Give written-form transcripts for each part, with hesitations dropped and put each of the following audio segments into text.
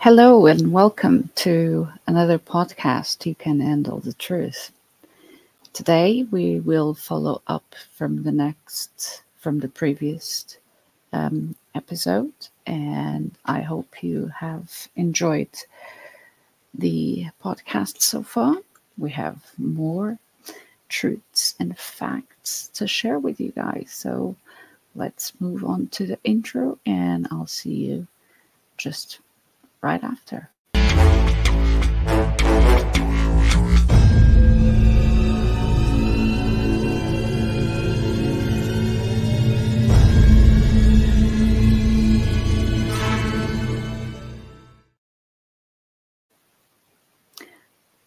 Hello and welcome to another podcast, You Can Handle the Truth. Today we will follow up from the previous episode, and I hope you have enjoyed the podcast so far. We have more truths and facts to share with you guys. So let's move on to the intro, and I'll see you just right after.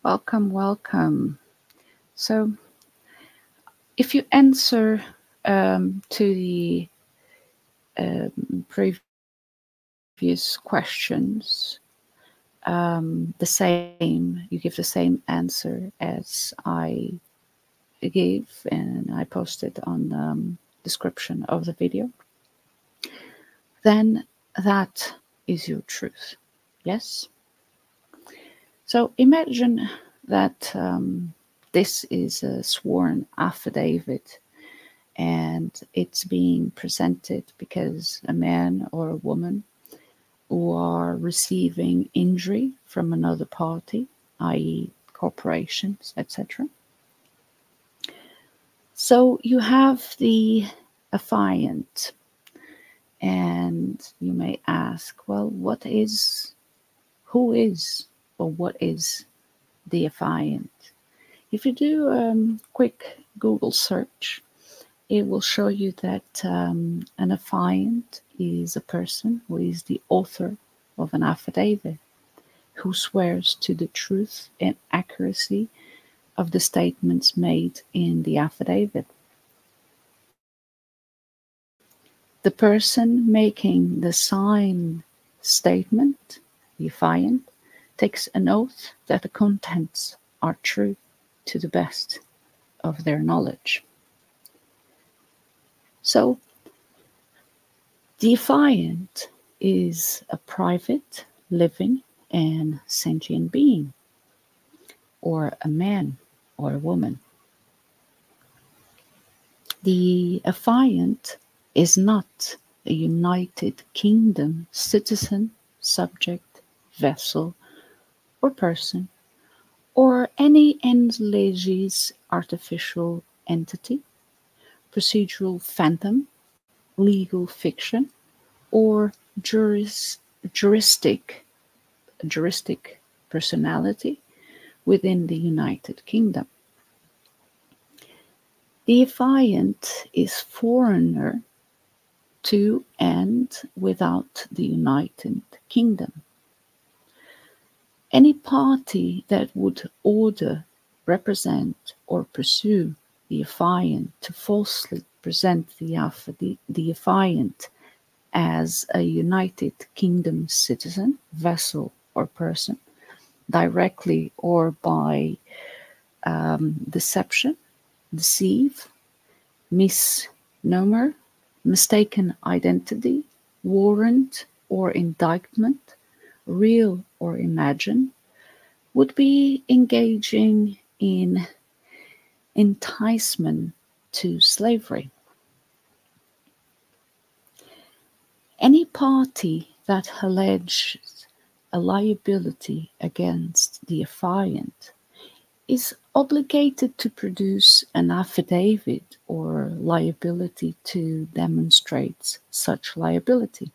Welcome. So, if you answer to the previous questions, you give the same answer as I gave, and I posted on the description of the video, then that is your truth. Yes? So imagine that this is a sworn affidavit, and it's being presented because a man or a woman who are receiving injury from another party, i.e. corporations, etc. So you have the affiant, and you may ask, well, what is the affiant? If you do a quick Google search, it will show you that an affiant is a person who is the author of an affidavit, who swears to the truth and accuracy of the statements made in the affidavit. The person making the signed statement, the affiant, takes an oath that the contents are true to the best of their knowledge. So, the affiant is a private, living, and sentient being, or a man or a woman. The affiant is not a United Kingdom citizen, subject, vessel, or person, or any end-legis artificial entity, procedural phantom, legal fiction, or juristic personality within the United Kingdom. The affiant is foreigner to and without the United Kingdom. Any party that would order, represent, or pursue the affiant to falsely present the affiant as a United Kingdom citizen, vessel, or person, directly or by deception, deceive, misnomer, mistaken identity, warrant or indictment, real or imagined, would be engaging in enticement to slavery. Any party that alleges a liability against the affiant is obligated to produce an affidavit or liability to demonstrate such liability.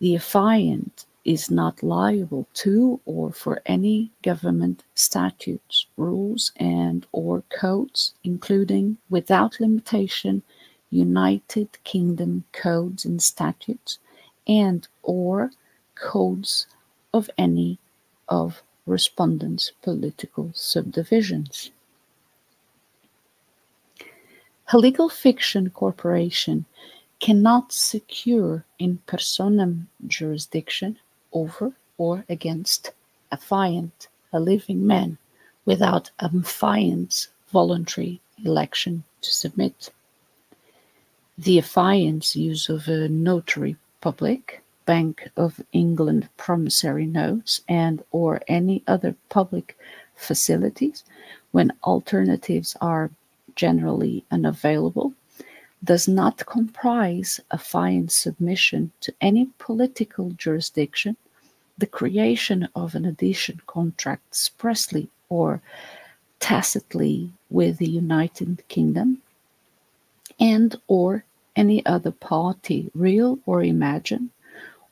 The affiant is not liable to or for any government statutes, rules, and or codes, including, without limitation, United Kingdom codes and statutes, and or codes of any of respondents' political subdivisions. A legal fiction corporation cannot secure in personam jurisdiction over or against affiant, a living man, without affiant's voluntary election to submit. The affiant's use of a notary public, Bank of England promissory notes and or any other public facilities when alternatives are generally unavailable, does not comprise affiant submission to any political jurisdiction, the creation of an adhesion contract expressly or tacitly with the United Kingdom, and or any other party, real or imagined,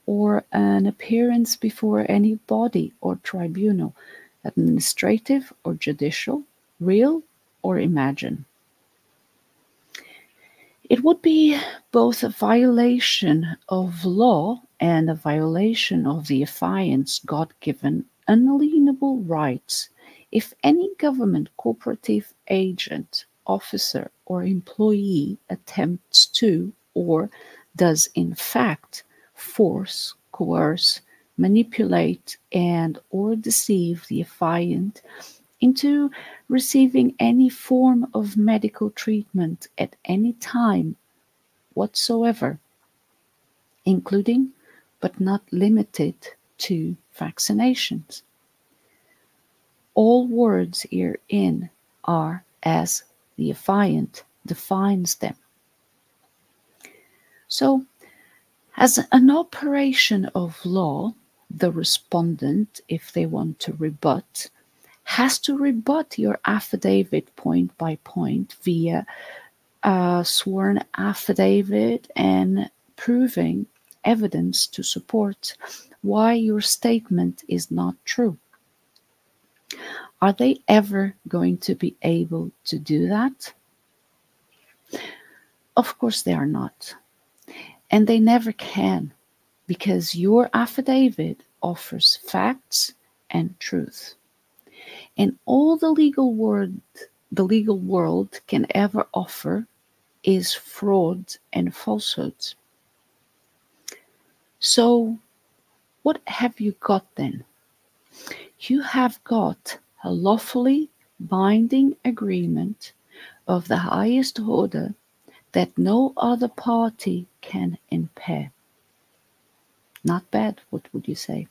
or an appearance before any body or tribunal, administrative or judicial, real or imagined. It would be both a violation of law and a violation of the affiant's God-given unalienable rights if any government cooperative agent, officer, or employee attempts to, or does in fact, force, coerce, manipulate, and or deceive the affiant into receiving any form of medical treatment at any time whatsoever, including but not limited to vaccinations. All words herein are as the affiant defines them. So, as an operation of law, the respondent, if they want to rebut, has to rebut your affidavit point by point via a sworn affidavit and proving evidence to support why your statement is not true. Are they ever going to be able to do that? Of course they are not. And they never can, because your affidavit offers facts and truth. And all the legal world can ever offer is fraud and falsehoods. So what have you got then? You have got a lawfully binding agreement of the highest order that no other party can impair. Not bad, what would you say?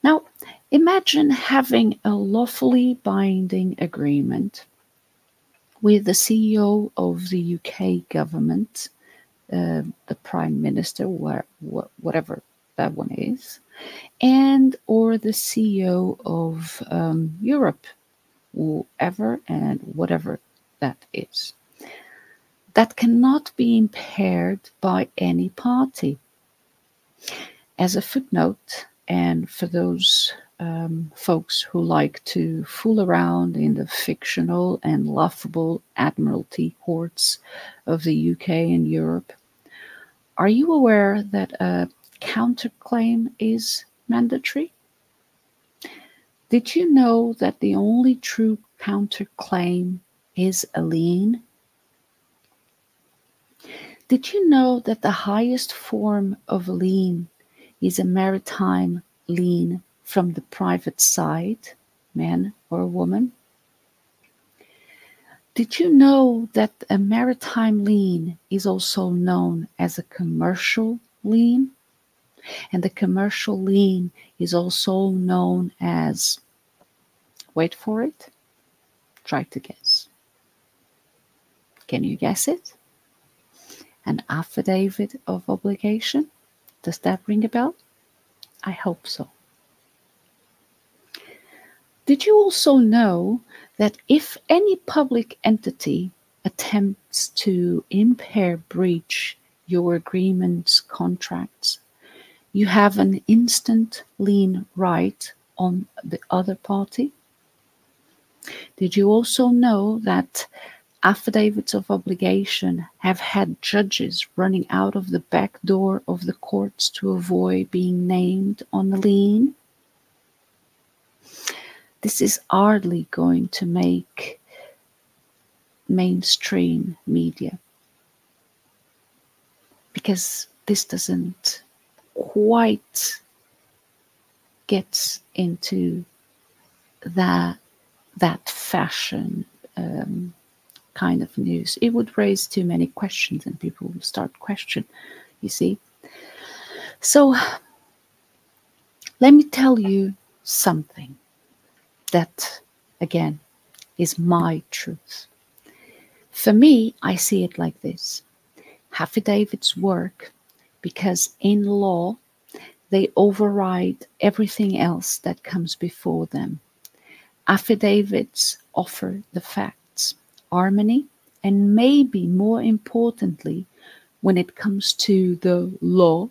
Now, imagine having a lawfully binding agreement with the CEO of the UK government, the Prime Minister, whatever that one is, and or the CEO of Europe, whoever and whatever that is. That cannot be impaired by any party. As a footnote, and for those folks who like to fool around in the fictional and laughable admiralty courts of the UK and Europe, are you aware that a counterclaim is mandatory? Did you know that the only true counterclaim is a lien? Did you know that the highest form of lien is a maritime lien from the private side, man or woman? Did you know that a maritime lien is also known as a commercial lien? And the commercial lien is also known as, wait for it, try to guess. Can you guess it? An affidavit of obligation? Does that ring a bell? I hope so. Did you also know that if any public entity attempts to impair, breach your agreement's contracts, you have an instant lien right on the other party? Did you also know that affidavits of obligation have had judges running out of the back door of the courts to avoid being named on the lien? This is hardly going to make mainstream media, because this doesn't quite get into that fashion kind of news. It would raise too many questions, and people will start questioning, you see. So let me tell you something that, again, is my truth. For me, I see it like this. Affidavits work because in law, they override everything else that comes before them. Affidavits offer the facts, harmony, and maybe more importantly, when it comes to the law,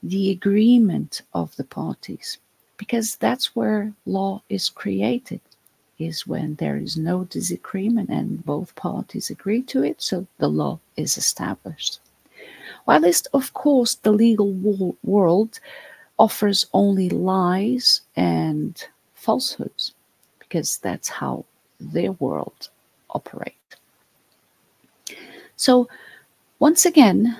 the agreement of the parties. Because that's where law is created, is when there is no disagreement and both parties agree to it, so the law is established. While this, of course, the legal world offers only lies and falsehoods, because that's how their world operates. So once again,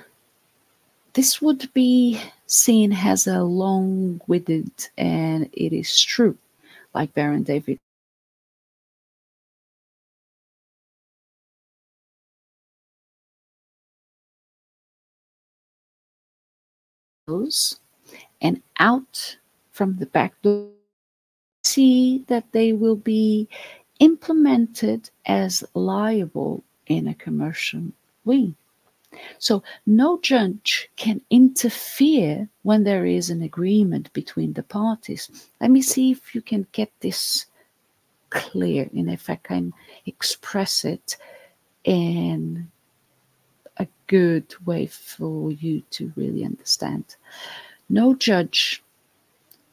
this would be seen as a long-winded, and it is true, like Baron David goes, and out from the back door, see that they will be implemented as liable in a commercial way. So no judge can interfere when there is an agreement between the parties. Let me see if you can get this clear and if I can express it in a good way for you to really understand. No judge,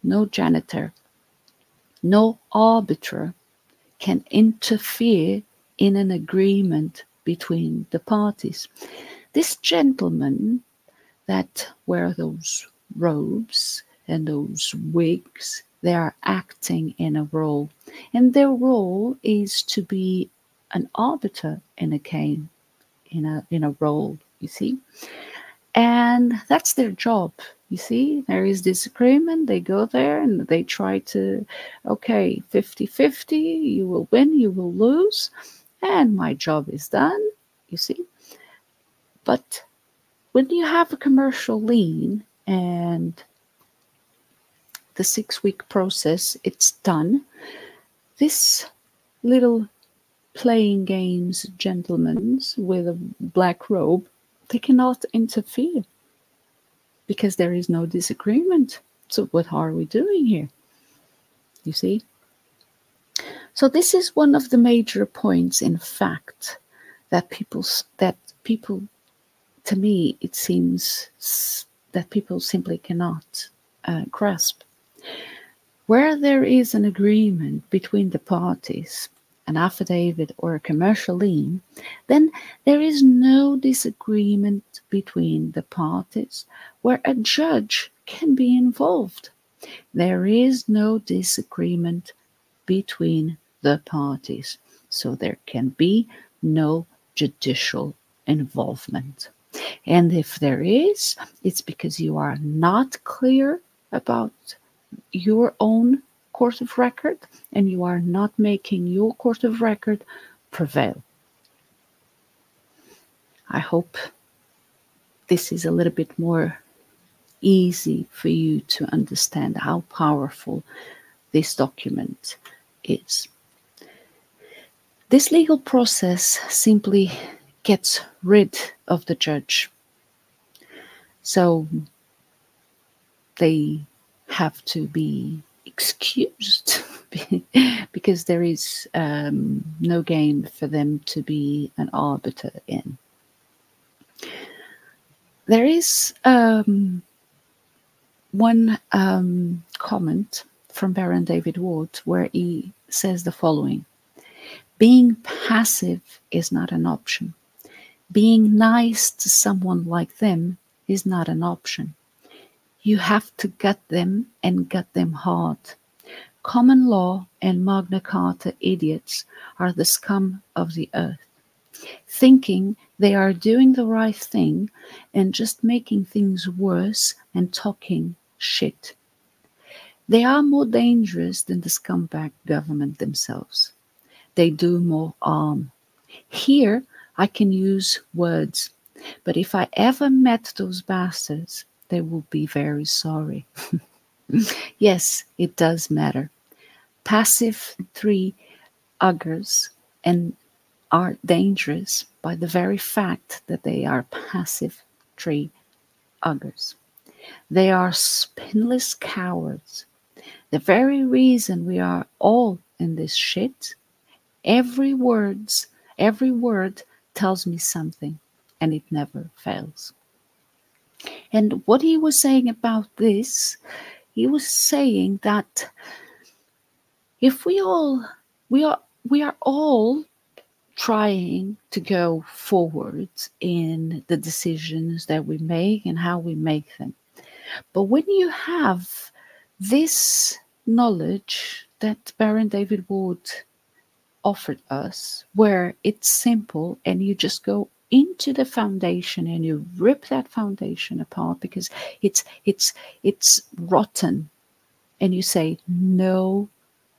no janitor, no arbiter can interfere in an agreement between the parties. This gentleman that wear those robes and those wigs, they are acting in a role, and their role is to be an arbiter in a game, in a role, you see. And that's their job. You see, there is disagreement. They go there and they try to, okay, 50-50, you will win, you will lose, and my job is done, you see. But when you have a commercial lien and the 6-week process, it's done, this little playing games gentlemen with a black robe, they cannot interfere because there is no disagreement. So what are we doing here? You see? So this is one of the major points, in fact, that people, to me, it seems that people simply cannot grasp. Where there is an agreement between the parties, an affidavit or a commercial lien, then there is no disagreement between the parties where a judge can be involved. There is no disagreement between the parties, so there can be no judicial involvement. And if there is, it's because you are not clear about your own court of record and you are not making your court of record prevail. I hope this is a little bit more easy for you to understand how powerful this document is. This legal process simply gets rid of the judge. So they have to be excused because there is no game for them to be an arbiter in. There is one comment from Baron David Ward where he says the following: being passive is not an option. Being nice to someone like them is not an option. You have to gut them and gut them hard. Common law and Magna Carta idiots are the scum of the earth, thinking they are doing the right thing and just making things worse and talking shit. They are more dangerous than the scumbag government themselves. They do more harm. Here, I can use words But if I ever met those bastards, they will be very sorry. Yes, it does matter. Passive tree huggers and are dangerous by the very fact that they are passive tree huggers. They are spineless cowards. The very reason we are all in this shit, every word tells me something, and it never fails. And what he was saying about this, he was saying that if we are all trying to go forward in the decisions that we make and how we make them. But when you have this knowledge that Baron David Ward offered us, where it's simple and you just go into the foundation and you rip that foundation apart because it's rotten, and you say no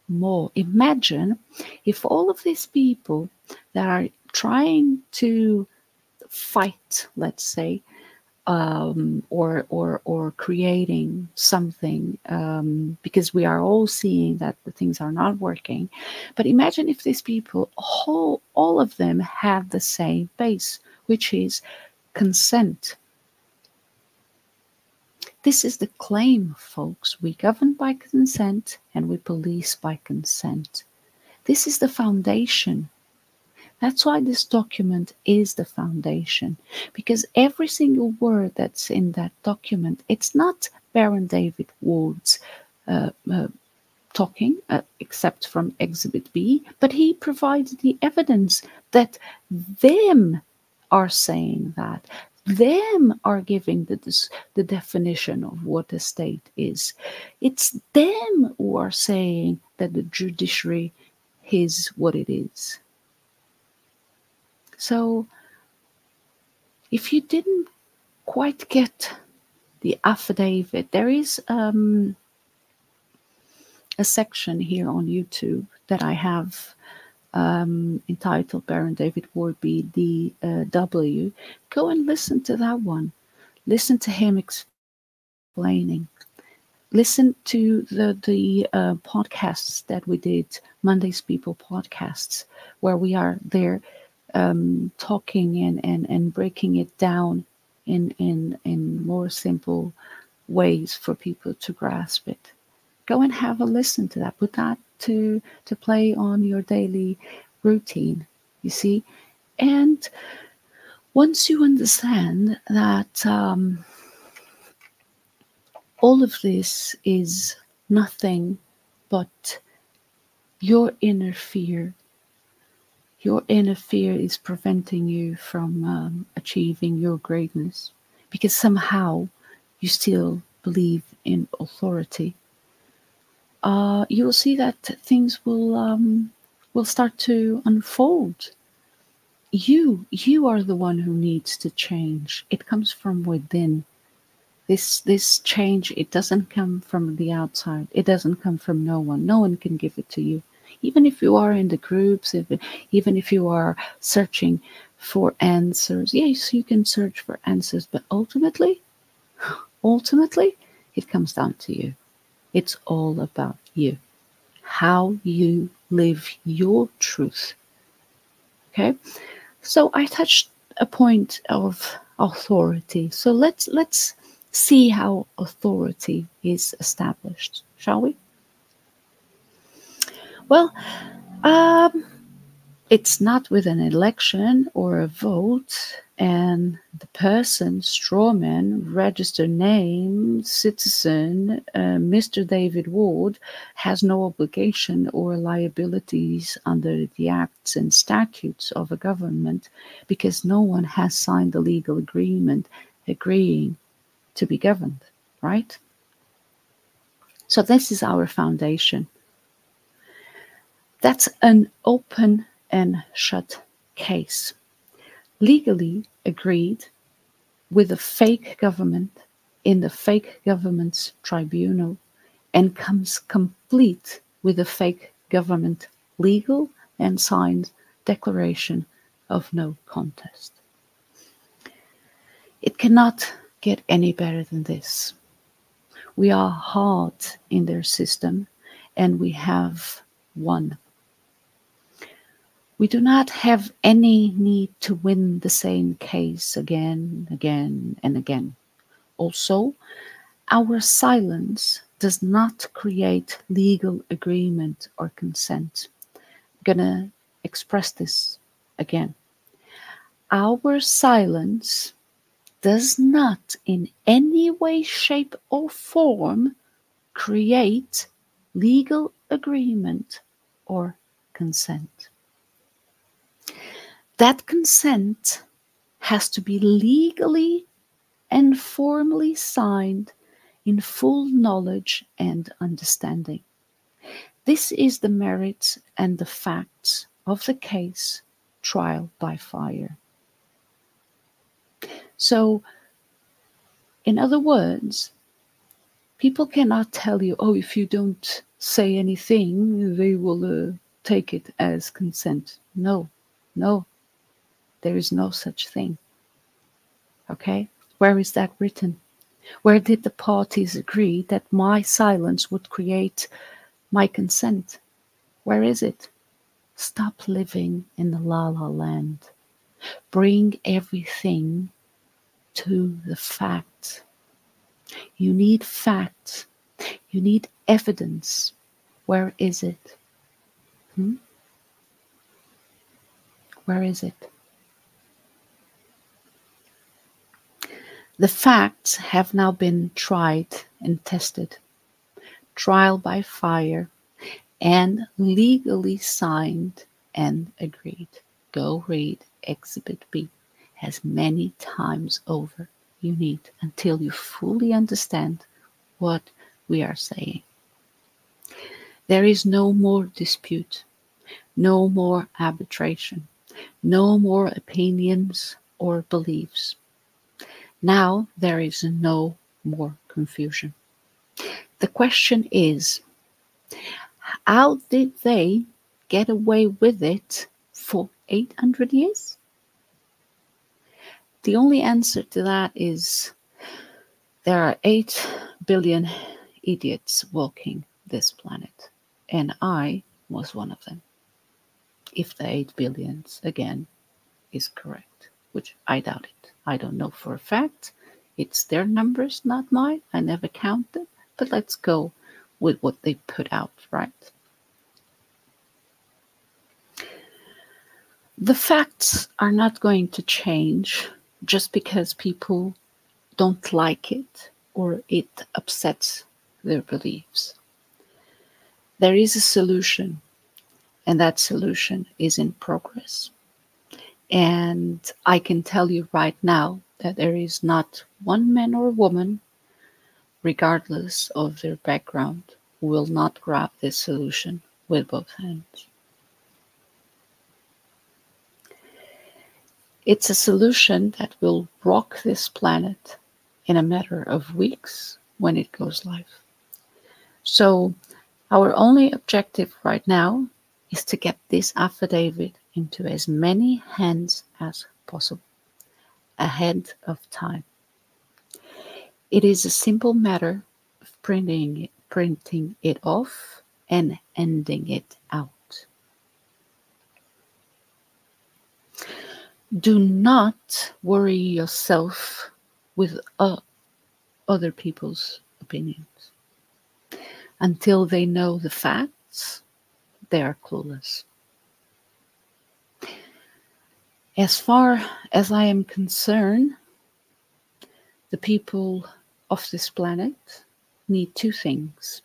more. Imagine if all of these people that are trying to fight, let's say, or creating something, because we are all seeing that the things are not working. But imagine if these people, all of them, have the same base, which is consent. This is the claim, folks. We govern by consent and we police by consent. This is the foundation. That's why this document is the foundation, because every single word that's in that document, it's not Baron David Ward's talking, except from Exhibit B, but he provided the evidence that them are saying that. Them are giving the definition of what a state is. It's them who are saying that the judiciary is what it is. So, if you didn't quite get the affidavit, there is a section here on YouTube that I have entitled Baron David Ward BDW. Go and listen to that one. Listen to him explaining. Listen to the podcasts that we did, Monday's People podcasts, where we are there talking and breaking it down in more simple ways for people to grasp it. Go and have a listen to that. Put that to play on your daily routine, you see. And once you understand that all of this is nothing but your inner fear. Your inner fear is preventing you from achieving your greatness, because somehow you still believe in authority. You will see that things will start to unfold. You are the one who needs to change. It comes from within. This change, it doesn't come from the outside. It doesn't come from no one. No one can give it to you. Even if you are in the groups, even if you are searching for answers, yes, you can search for answers, but ultimately, it comes down to you. It's all about you, how you live your truth. Okay, so I touched a point of authority. So let's see how authority is established, shall we? Well, it's not with an election or a vote, and the person, strawman, registered name, citizen, Mr. David Ward, has no obligation or liabilities under the acts and statutes of a government, because no one has signed a legal agreement agreeing to be governed, right? So this is our foundation. That's an open and shut case, legally agreed with a fake government in the fake government's tribunal, and comes complete with a fake government legal and signed declaration of no contest. It cannot get any better than this. We are hard in their system, and we have won. We do not have any need to win the same case again, and again. Also, our silence does not create legal agreement or consent. I'm gonna express this again. Our silence does not in any way, shape, or form create legal agreement or consent. That consent has to be legally and formally signed in full knowledge and understanding. This is the merits and the facts of the case, trial by fire. So, in other words, people cannot tell you, oh, if you don't say anything, they will take it as consent. No, there is no such thing. Okay? Where is that written? Where did the parties agree that my silence would create my consent? Where is it? Stop living in the la la land. Bring everything to the facts. You need facts. You need evidence. Where is it? Where is it? The facts have now been tried and tested, trial by fire, and legally signed and agreed. Go read Exhibit B as many times over you need until you fully understand what we are saying. There is no more dispute, no more arbitration, no more opinions or beliefs. Now there is no more confusion. The question is, how did they get away with it for 800 years? The only answer to that is there are 8 billion idiots walking this planet, and I was one of them. If the 8 billions, again, is correct, which I doubt it. I don't know for a fact. It's their numbers, not mine. I never counted, but let's go with what they put out, right? The facts are not going to change just because people don't like it or it upsets their beliefs. There is a solution, and that solution is in progress. And I can tell you right now that there is not one man or woman, regardless of their background, who will not grab this solution with both hands. It's a solution that will rock this planet in a matter of weeks when it goes live. So our only objective right now is to get this affidavit into as many hands as possible, ahead of time. It is a simple matter of printing it off and ending it out. Do not worry yourself with other people's opinions. Until they know the facts, they are clueless. As far as I am concerned, the people of this planet need 2 things.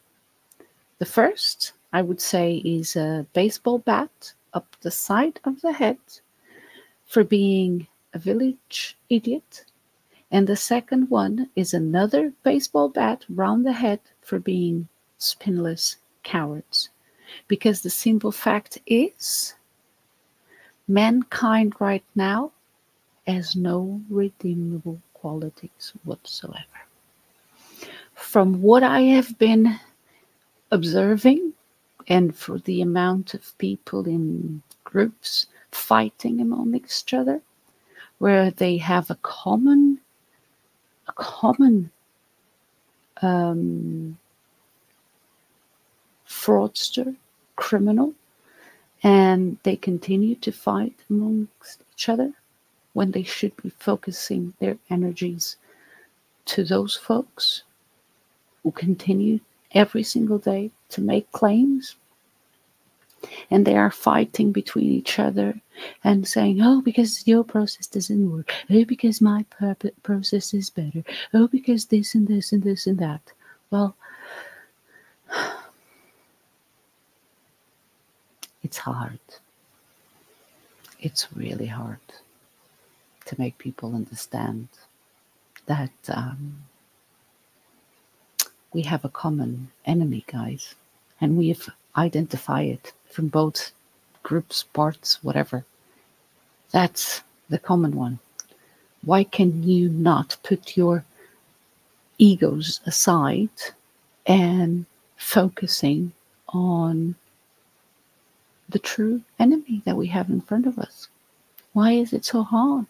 The first, I would say, is a baseball bat up the side of the head for being a village idiot. And the second one is another baseball bat round the head for being spineless cowards. Because the simple fact is, mankind right now has no redeemable qualities whatsoever. From what I have been observing, and for the amount of people in groups fighting among each other, where they have a common a common fraudster, criminal, and they continue to fight amongst each other when they should be focusing their energies to those folks who continue every single day to make claims, and they are fighting between each other and saying, oh, because your process doesn't work, oh, because my process is better, oh, because this and this and this and that. Well, it's hard. It's really hard to make people understand that we have a common enemy, guys, and we've identified it from both groups, parts, whatever. That's the common one. Why can you not put your egos aside and focusing on the true enemy that we have in front of us? Why is it so hard?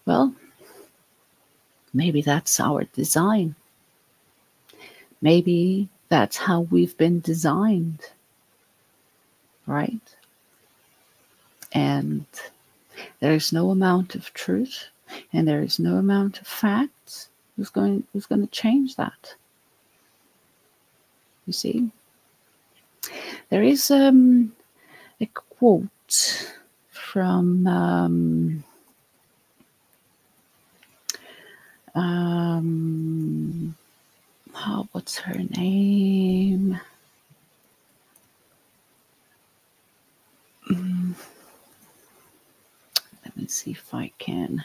Well, maybe that's our design. Maybe that's how we've been designed, right? And there is no amount of truth and there is no amount of facts who's going to change that. You see, there is a quote from what's her name? Let me see if I can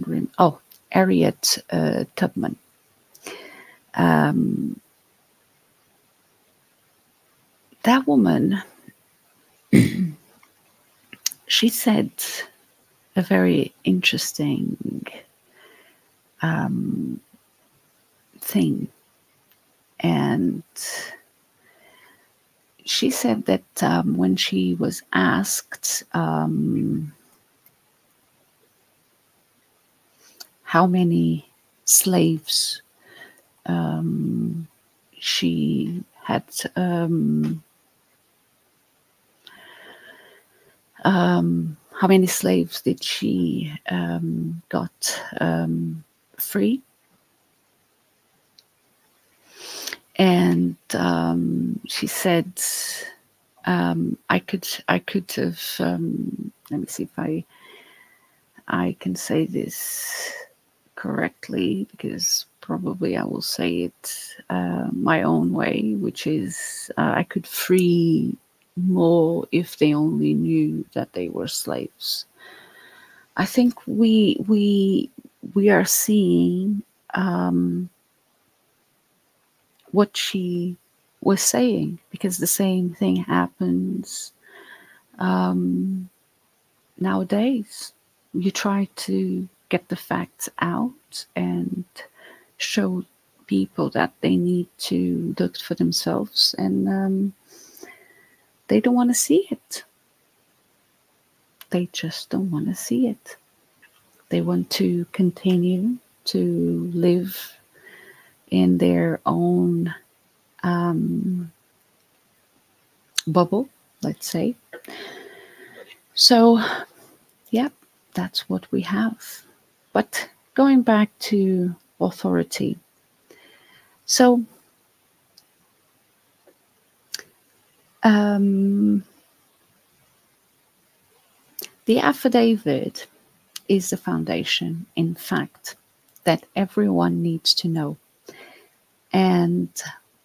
remember. Oh, Harriet Tubman. That woman, she said a very interesting thing, and she said that when she was asked how many slaves she had how many slaves did she got free? And she said, I could have. Let me see if I can say this correctly, because probably I will say it my own way, which is I could free more if they only knew that they were slaves. I think we are seeing what she was saying, because the same thing happens nowadays. You try to get the facts out and show people that they need to look for themselves, and they don't want to see it. They just don't want to see it. They want to continue to live in their own bubble, let's say. So, yeah, that's what we have. But going back to authority. So, the affidavit is the foundation, in fact, that everyone needs to know. And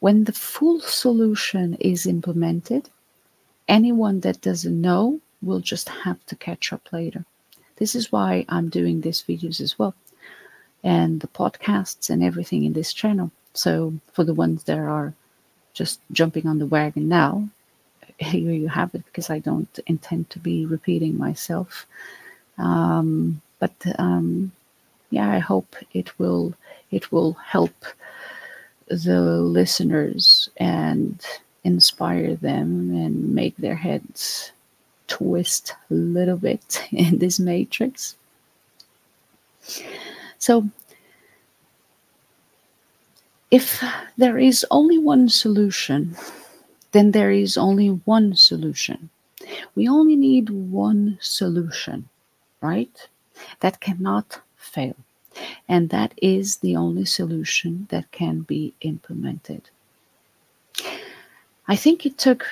when the full solution is implemented, anyone that doesn't know will just have to catch up later. This is why I'm doing these videos as well, and the podcasts and everything in this channel. So for the ones that are just jumping on the wagon now, here you have it, because I don't intend to be repeating myself. But yeah, I hope it will help the listeners and inspire them and make their heads twist a little bit in this matrix. So if there is only one solution, then there is only one solution. We only need one solution, right? That cannot fail. And that is the only solution that can be implemented. I think it took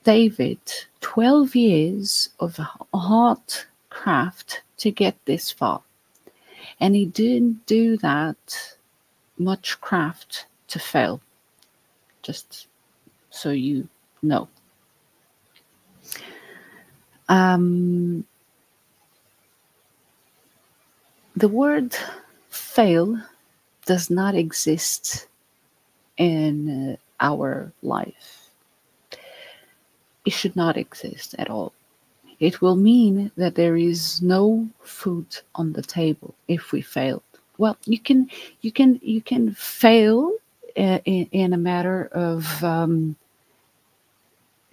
David 12 years of hard craft to get this far. And he didn't do that much craft to fail, just so you know. The word fail does not exist in our life. It should not exist at all. It will mean that there is no food on the table if we failed. Well, you can fail in a matter of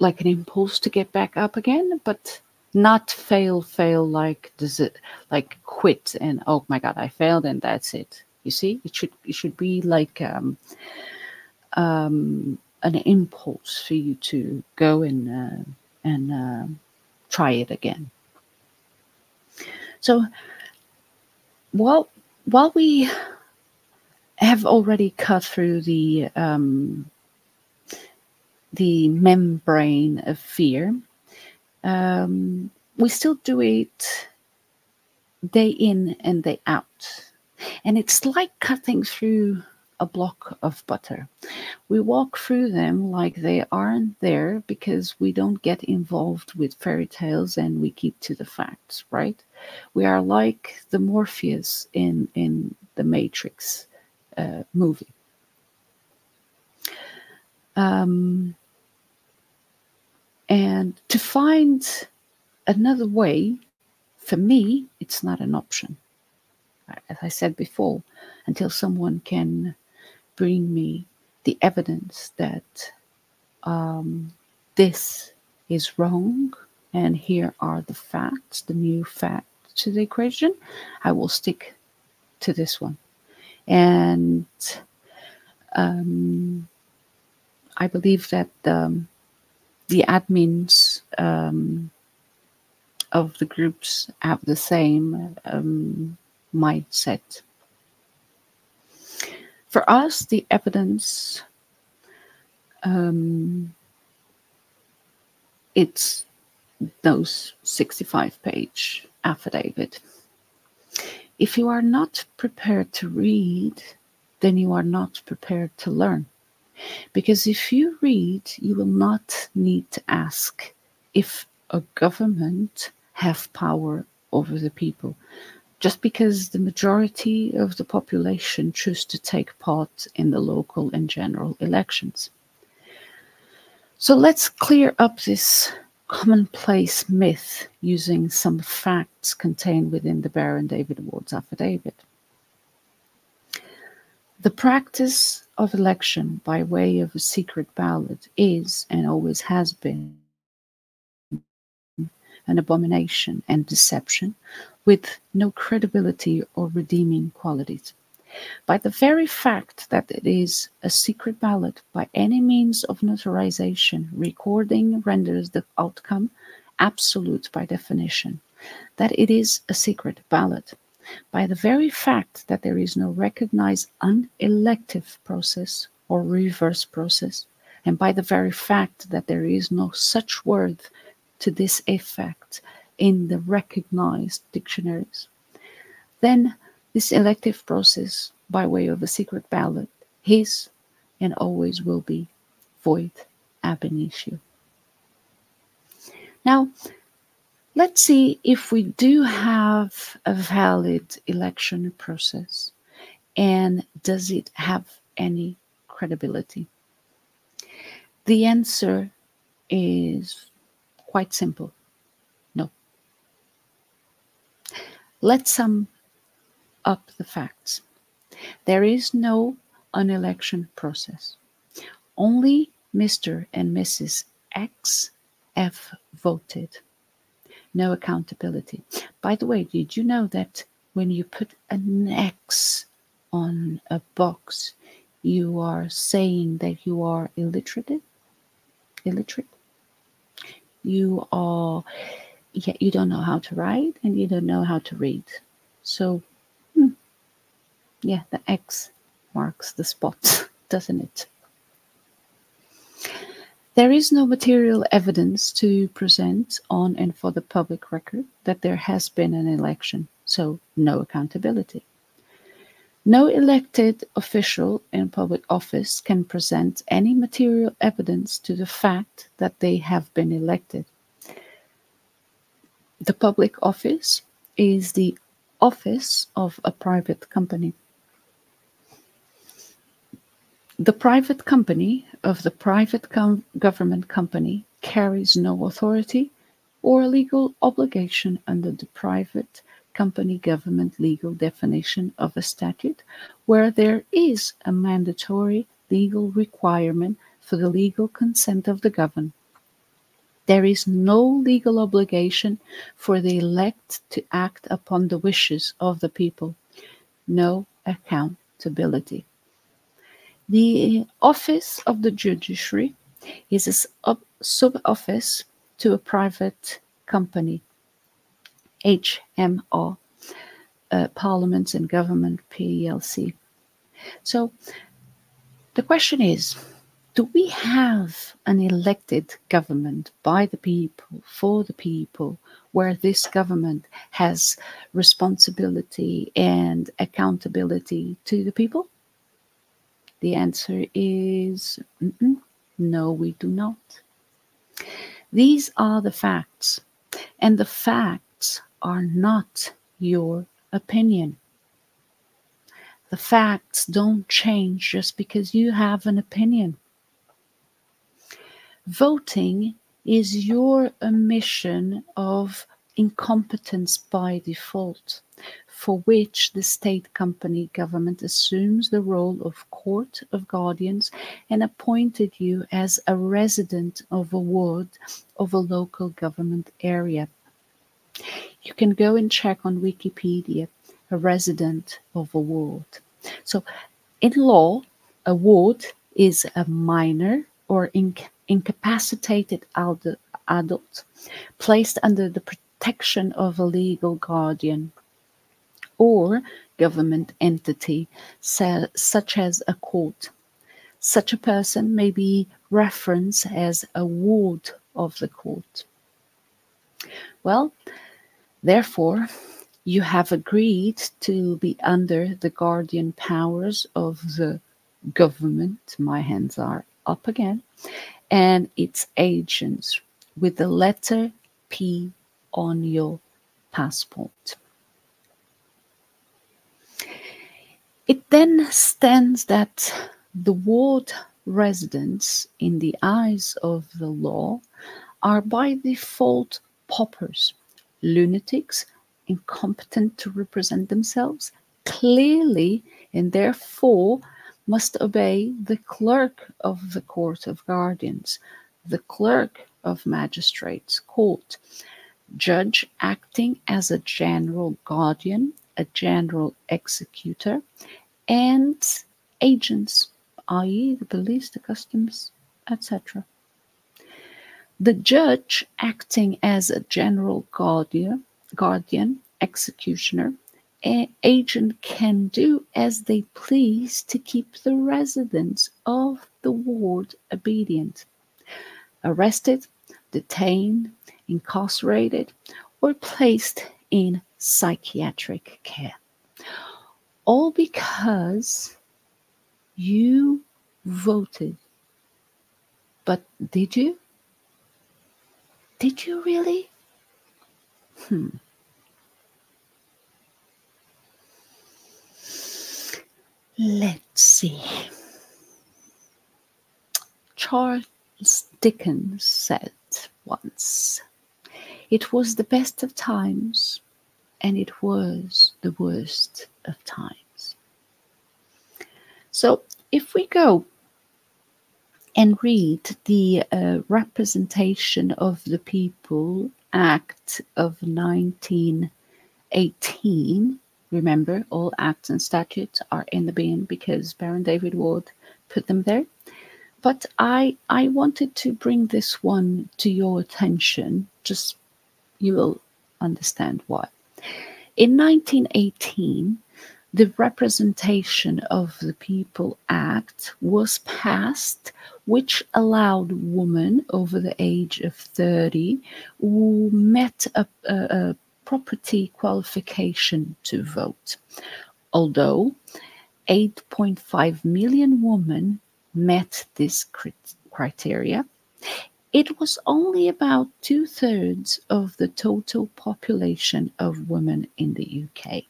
like an impulse to get back up again, but not fail like does it like quit and oh my god I failed and that's it. You see, it should be like an impulse for you to go and try it again. So while we have already cut through the membrane of fear, we still do it day in and day out. And it's like cutting through a block of butter. We walk through them like they aren't there because we don't get involved with fairy tales and we keep to the facts, right? We are like the Morpheus in the Matrix movie. And to find another way, for me, it's not an option. As I said before, until someone can bring me the evidence that this is wrong and here are the facts, the new facts to the equation, I will stick to this one. And I believe that the admins of the groups have the same mindset. For us, the evidence, it's those 65-page affidavit. If you are not prepared to read, then you are not prepared to learn. Because if you read, you will not need to ask if a government have power over the people. Just because the majority of the population choose to take part in the local and general elections. So let's clear up this commonplace myth using some facts contained within the Baron David Ward's affidavit. The practice of election by way of a secret ballot is, and always has been, an abomination and deception with no credibility or redeeming qualities. By the very fact that it is a secret ballot, by any means of notarization, recording renders the outcome absolute by definition. That it is a secret ballot. By the very fact that there is no recognized unelective process or reverse process, and by the very fact that there is no such word to this effect in the recognized dictionaries, then this elective process by way of a secret ballot is and always will be void ab initio. Now, let's see if we do have a valid election process and does it have any credibility? The answer is quite simple. No. Let's sum up the facts. There is no unelection process. Only Mr. and Mrs. X have voted. No accountability. By the way, did you know that when you put an X on a box, you are saying that you are illiterate. You are, yeah, you don't know how to write and you don't know how to read. So, yeah, the X marks the spot, doesn't it? There is no material evidence to present on and for the public record that there has been an election, so no accountability. No elected official in public office can present any material evidence to the fact that they have been elected. The public office is the office of a private company. The private company of the private government company carries no authority or legal obligation under the private company government legal definition of a statute, where there is a mandatory legal requirement for the legal consent of the governed. There is no legal obligation for the elect to act upon the wishes of the people. No accountability. The office of the judiciary is a sub-office to a private company, HMO, Parliament and Government PLC. So the question is, do we have an elected government by the people, for the people, where this government has responsibility and accountability to the people? The answer is no, we do not. These are the facts, and the facts are not your opinion. The facts don't change just because you have an opinion. Voting is your admission of incompetence by default, for which the state company government assumes the role of court of guardians and appointed you as a resident of a ward of a local government area. You can go and check on Wikipedia, a resident of a ward. So in law, a ward is a minor or incapacitated adult placed under the protection of a legal guardian or government entity, such as a court. Such a person may be referenced as a ward of the court. Well, therefore, you have agreed to be under the guardian powers of the government, my hands are up again, and its agents, with the letter P on your passport. It then stands that the ward residents, in the eyes of the law, are by default paupers, lunatics, incompetent to represent themselves clearly, and therefore must obey the clerk of the Court of Guardians, the clerk of Magistrates' Court, judge acting as a general guardian, a general executor, and agents, i.e. the police, the customs, etc. The judge acting as a general guardian, executioner, agent can do as they please to keep the residents of the ward obedient, arrested, detained, incarcerated, or placed in psychiatric care. All because you voted. But did you? Did you really? Let's see. Charles Dickens said once, "It was the best of times, and it was the worst of times." So if we go and read the Representation of the People Act of 1918, Remember, all acts and statutes are in the bin because Baron David Ward put them there. But I wanted to bring this one to your attention, just you will understand why. In 1918, the Representation of the People Act was passed, which allowed women over the age of 30 who met a property qualification to vote. Although 8.5 million women met this criteria, it was only about 2/3 of the total population of women in the UK.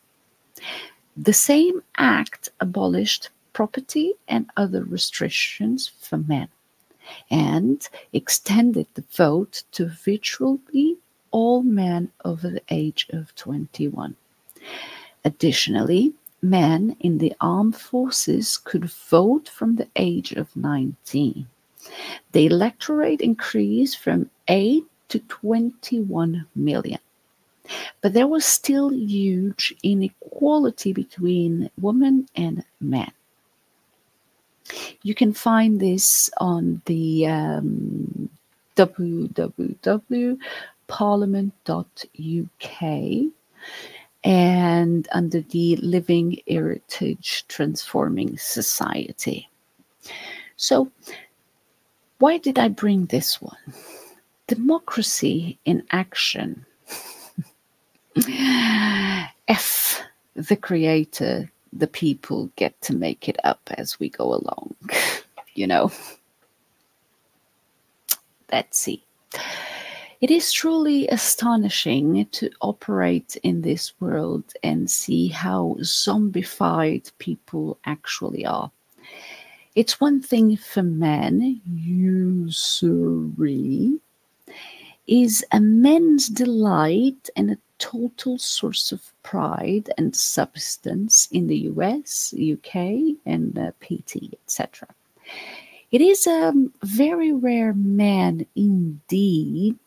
The same act abolished property and other restrictions for men and extended the vote to virtually all men over the age of 21. Additionally, men in the armed forces could vote from the age of 19. The electorate increased from 8 to 21 million. But there was still huge inequality between women and men. You can find this on the www.parliament.uk and under the Living Heritage Transforming Society. So, why did I bring this one? Democracy in action. F the creator, the people get to make it up as we go along. You know, let's see. It is truly astonishing to operate in this world and see how zombified people actually are. It's one thing for men, usury is a man's delight and a total source of pride and substance in the US, UK, and PT, etc. It is a very rare man indeed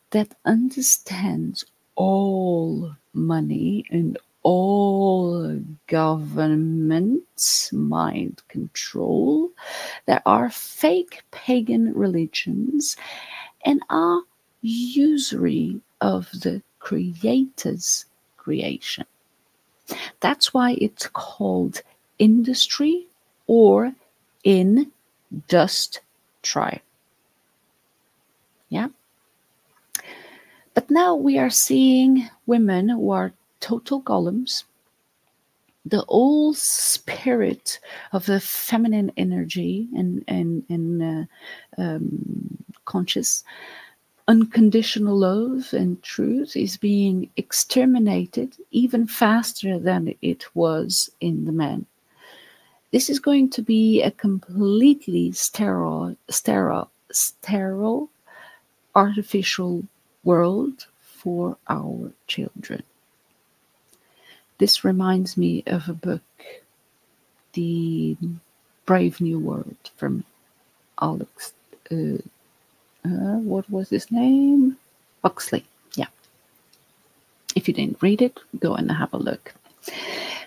that understands all money and all government mind control. There are fake pagan religions and are usury of the creator's creation. That's why it's called industry or industry. Yeah. But now we are seeing women who are total golems. The old spirit of the feminine energy and conscious unconditional love and truth is being exterminated even faster than it was in the men. This is going to be a completely sterile, artificial world for our children. This reminds me of a book, The Brave New World, from Alex. What was his name? Huxley. Yeah. If you didn't read it, go and have a look.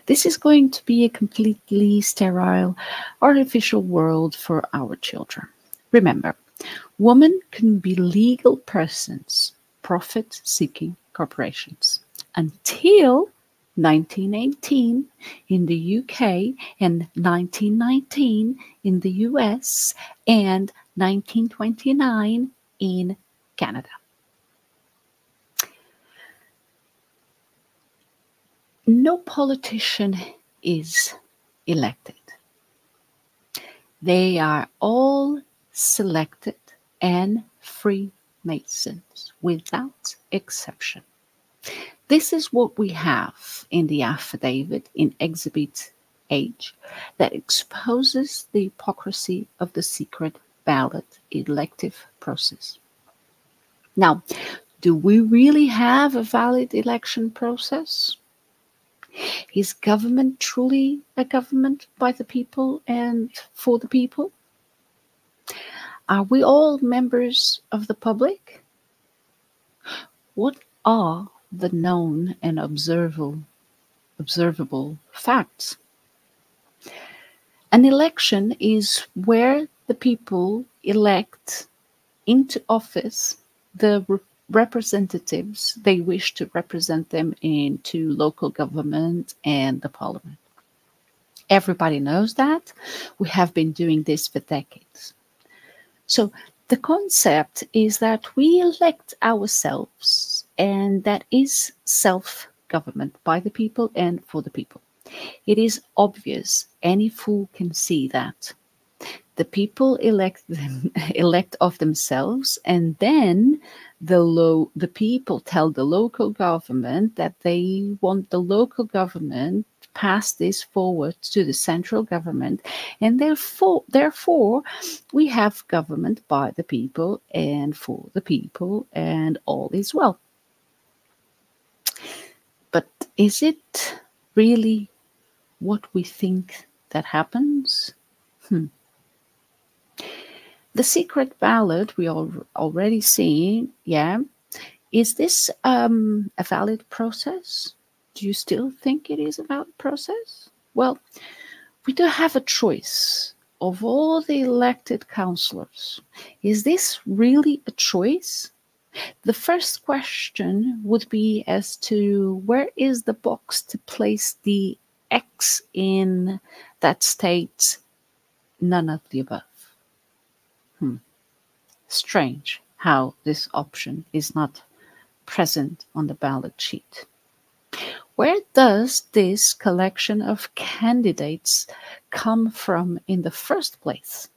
This is going to be a completely sterile, artificial world for our children. Remember, women can be legal persons, profit-seeking corporations, until 1918 in the UK and 1919 in the US and 1929 in Canada. No politician is elected. They are all selected and Freemasons without exception. This is what we have in the affidavit in Exhibit H that exposes the hypocrisy of the secret ballot elective process. Now, do we really have a valid election process? Is government truly a government by the people and for the people? Are we all members of the public? What are the known and observable observable facts. An election is where the people elect into office the representatives they wish to represent them into local government and the parliament. Everybody knows that. We have been doing this for decades. So the concept is that we elect ourselves, and that is self-government by the people and for the people. It is obvious, any fool can see that. The people elect of themselves, and then the people tell the local government that they want the local government to pass this forward to the central government, and therefore we have government by the people and for the people, and all is well. But is it really what we think that happens? The secret ballot we already seen, yeah. Is this a valid process? Do you still think it is a valid process? Well, we do have a choice of all the elected councillors. Is this really a choice? The first question would be as to where is the box to place the X in that states none of the above. Strange how this option is not present on the ballot sheet. Where does this collection of candidates come from in the first place?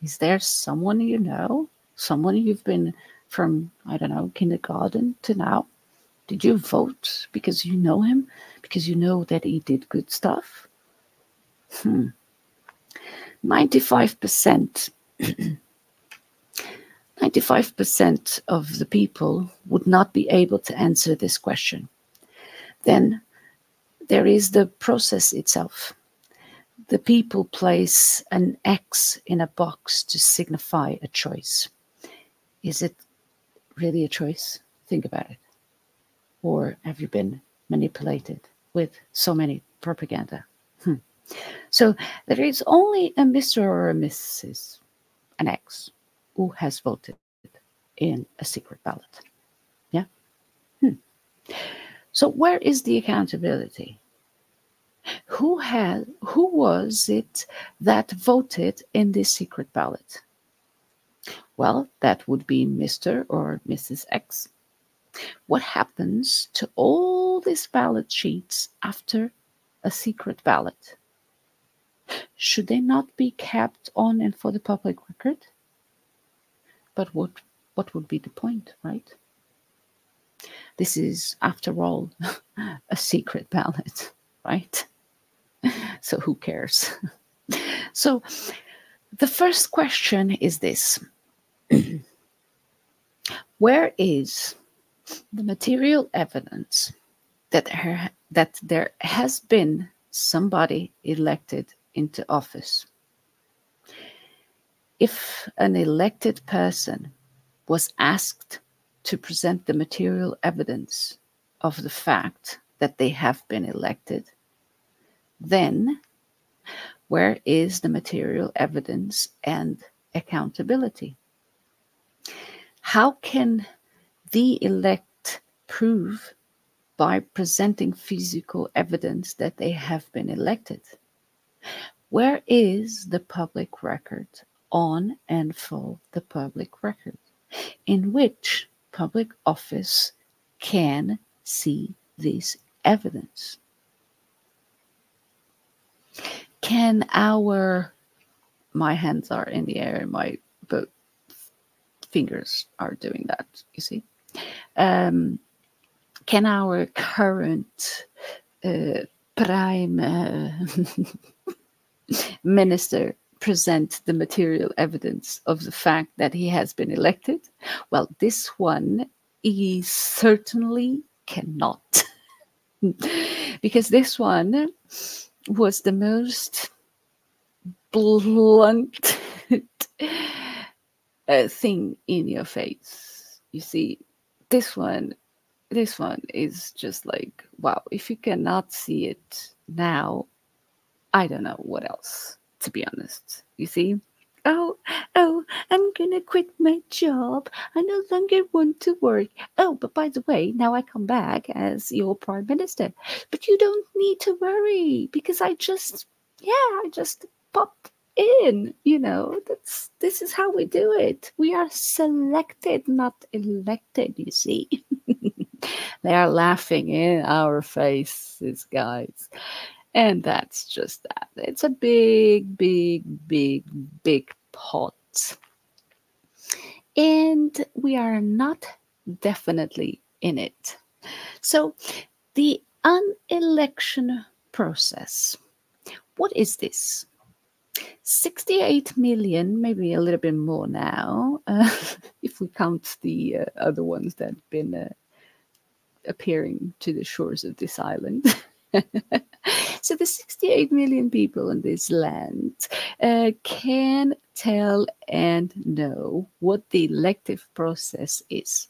Is there someone you know? Someone you've been from, I don't know, kindergarten to now? Did you vote because you know him? Because you know that he did good stuff? 95% 95% of the people would not be able to answer this question. Then there is the process itself. The people place an X in a box to signify a choice. Is it really a choice? Think about it. Or have you been manipulated with so many propaganda? So there is only a Mr. or a Mrs., an X, who has voted in a secret ballot. Yeah? So where is the accountability? Who was it that voted in this secret ballot? Well, that would be Mr. or Mrs. X. What happens to all these ballot sheets after a secret ballot? Should they not be kept on and for the public record? But what would be the point, right? This is, after all, a secret ballot, right? So who cares? So the first question is this. Where is the material evidence that there has been somebody elected into office? If an elected person was asked to present the material evidence of the fact that they have been elected, then where is the material evidence and accountability? How can the elect prove by presenting physical evidence that they have been elected? Where is the public record on and for the public record, in which public office can see this evidence? Can my hands are in the air and my both fingers are doing that, you see? Can our current prime minister present the material evidence of the fact that he has been elected? Well, this one he certainly cannot. Because this one was the most blunt thing in your face. You see, this one this one is just like, wow, if you cannot see it now, I don't know what else, to be honest. You see? Oh, oh, I'm gonna quit my job. I no longer want to work. Oh, but by the way, now I come back as your prime minister. But you don't need to worry because I just popped in. This is how we do it. We are selected, not elected, you see. They are laughing in our faces, guys. And that's just that. It's a big, big, big, big pot. And we are not definitely in it. So, the unelection process. What is this? 68 million, maybe a little bit more now, if we count the other ones that have been appearing to the shores of this island. So the 68 million people in this land can tell and know what the elective process is,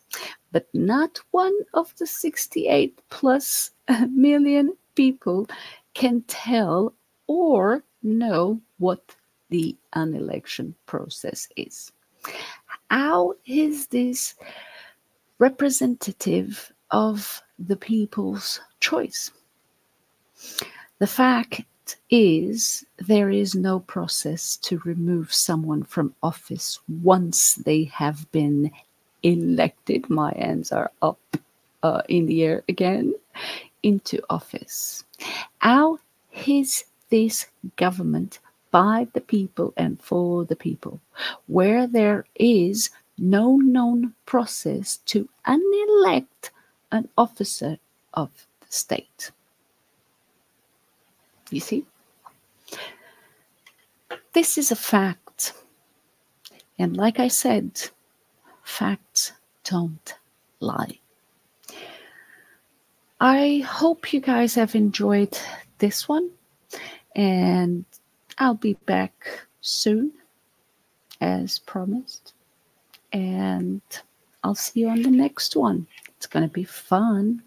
but not one of the 68 plus million people can tell or know what the unelection process is. How is this representative of the people's choice? The fact is, there is no process to remove someone from office once they have been elected. My hands are up in the air again, into office. How is this government by the people and for the people, where there is no known process to unelect an officer of the state? You see? This is a fact. And like I said, facts don't lie. I hope you guys have enjoyed this one. And I'll be back soon, as promised. And I'll see you on the next one. It's going to be fun.